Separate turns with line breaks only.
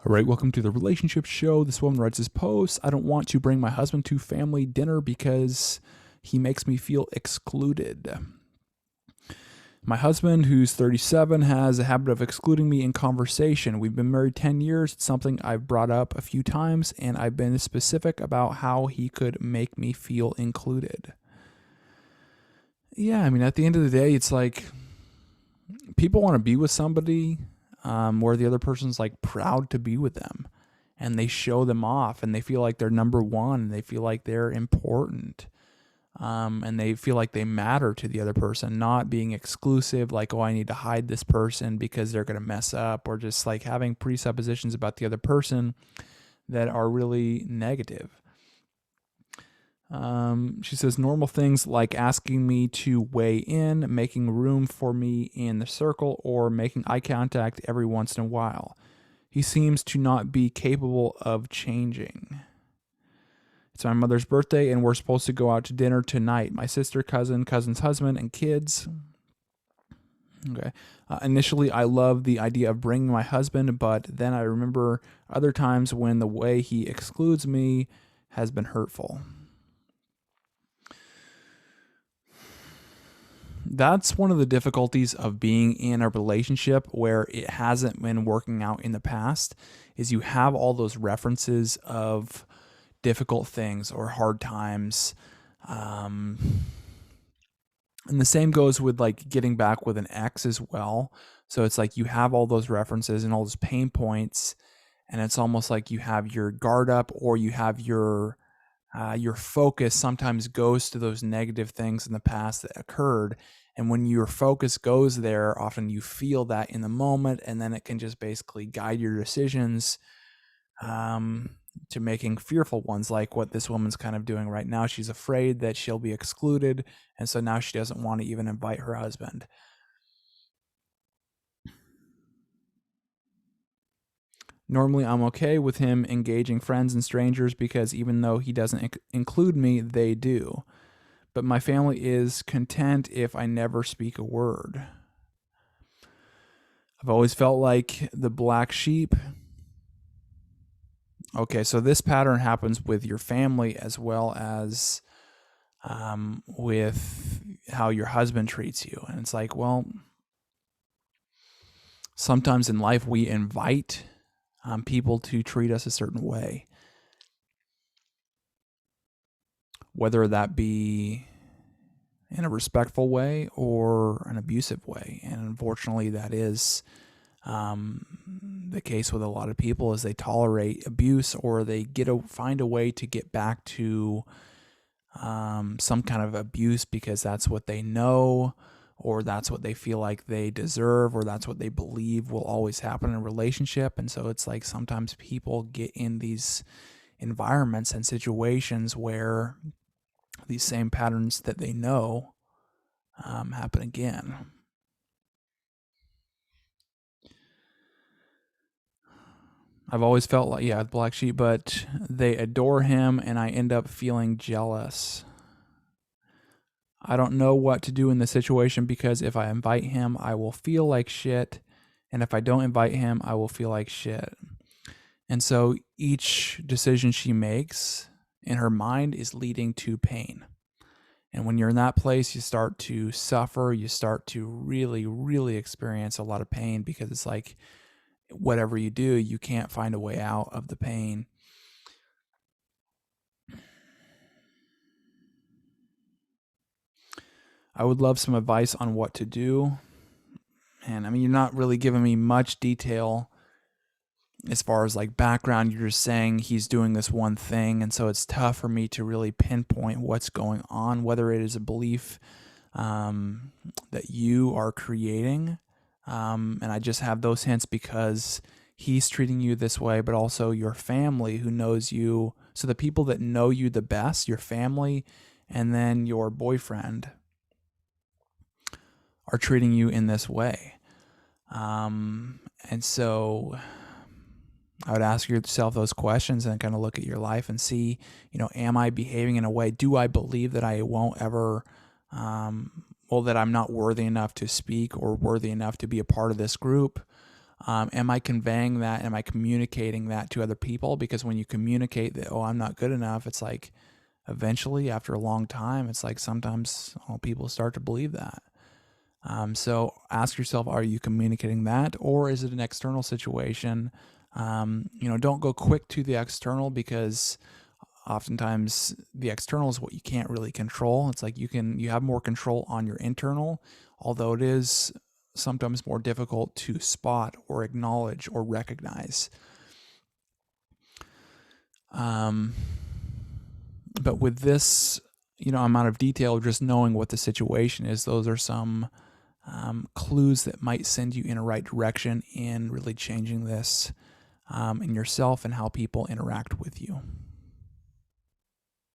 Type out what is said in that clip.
All right, welcome to the relationship show. This woman writes this post. I don't want to bring my husband to family dinner because he makes me feel excluded. My husband, who's 37, has a habit of excluding me in conversation. We've been married 10 years. It's something I've brought up a few times, and I've been specific about how he could make me feel included. Yeah, I mean, at the end of the day, it's like people want to be with somebody where the other person's like proud to be with them, and they show them off, and they feel like they're number one, and they feel like they're important, and they feel like they matter to the other person, not being exclusive, like, oh, I need to hide this person because they're going to mess up, or just like having presuppositions about the other person that are really negative. She says normal things like asking me to weigh in, making room for me in the circle, or making eye contact every once in a while. He seems to not be capable of changing. It's my mother's birthday, and we're supposed to go out to dinner tonight. My sister, cousin's husband, and kids. Okay. Initially, I loved the idea of bringing my husband, but then I remember other times when the way he excludes me has been hurtful. That's one of the difficulties of being in a relationship where it hasn't been working out in the past, is you have all those references of difficult things or hard times. And the same goes with like getting back with an ex as well. So it's like you have all those references and all those pain points, and it's almost like you have your guard up, or you have your focus sometimes goes to those negative things in the past that occurred. And when your focus goes there, often you feel that in the moment, and then it can just basically guide your decisions to making fearful ones, like what this woman's kind of doing right now. She's afraid that she'll be excluded, and so now she doesn't want to even invite her husband. Normally, I'm okay with him engaging friends and strangers because even though he doesn't include me, they do. But my family is content if I never speak a word. I've always felt like the black sheep. Okay, so this pattern happens with your family as well as with how your husband treats you. And it's like, well, sometimes in life we invite people to treat us a certain way, whether that be in a respectful way or an abusive way. And unfortunately, that is the case with a lot of people, is they tolerate abuse, or they find a way to get back to some kind of abuse because that's what they know, or that's what they feel like they deserve, or that's what they believe will always happen in a relationship. And so it's like sometimes people get in these environments and situations where these same patterns that they know happen again. I've always felt like, yeah, black sheep, but they adore him, and I end up feeling jealous. I don't know what to do in this situation because if I invite him, I will feel like shit. And if I don't invite him, I will feel like shit. And so each decision she makes in her mind is leading to pain. And when you're in that place, you start to suffer. You start to really, really experience a lot of pain, because it's like whatever you do, you can't find a way out of the pain. I would love some advice on what to do. And I mean, you're not really giving me much detail as far as like background. You're just saying he's doing this one thing. And so it's tough for me to really pinpoint what's going on, whether it is a belief that you are creating. And I just have those hints because he's treating you this way, but also your family who knows you. So the people that know you the best, your family, and then your boyfriend, are treating you in this way. And so I would ask yourself those questions and kind of look at your life and see, am I behaving in a way? Do I believe that I won't ever, that I'm not worthy enough to speak or worthy enough to be a part of this group? Am I conveying that? Am I communicating that to other people? Because when you communicate that, oh, I'm not good enough, it's like eventually, after a long time, it's like sometimes people start to believe that. So ask yourself, are you communicating that, or is it an external situation? Don't go quick to the external, because oftentimes the external is what you can't really control. It's like you have more control on your internal, although it is sometimes more difficult to spot or acknowledge or recognize. But with this, amount of detail, just knowing what the situation is, those are some clues that might send you in a right direction in really changing this in yourself and how people interact with you.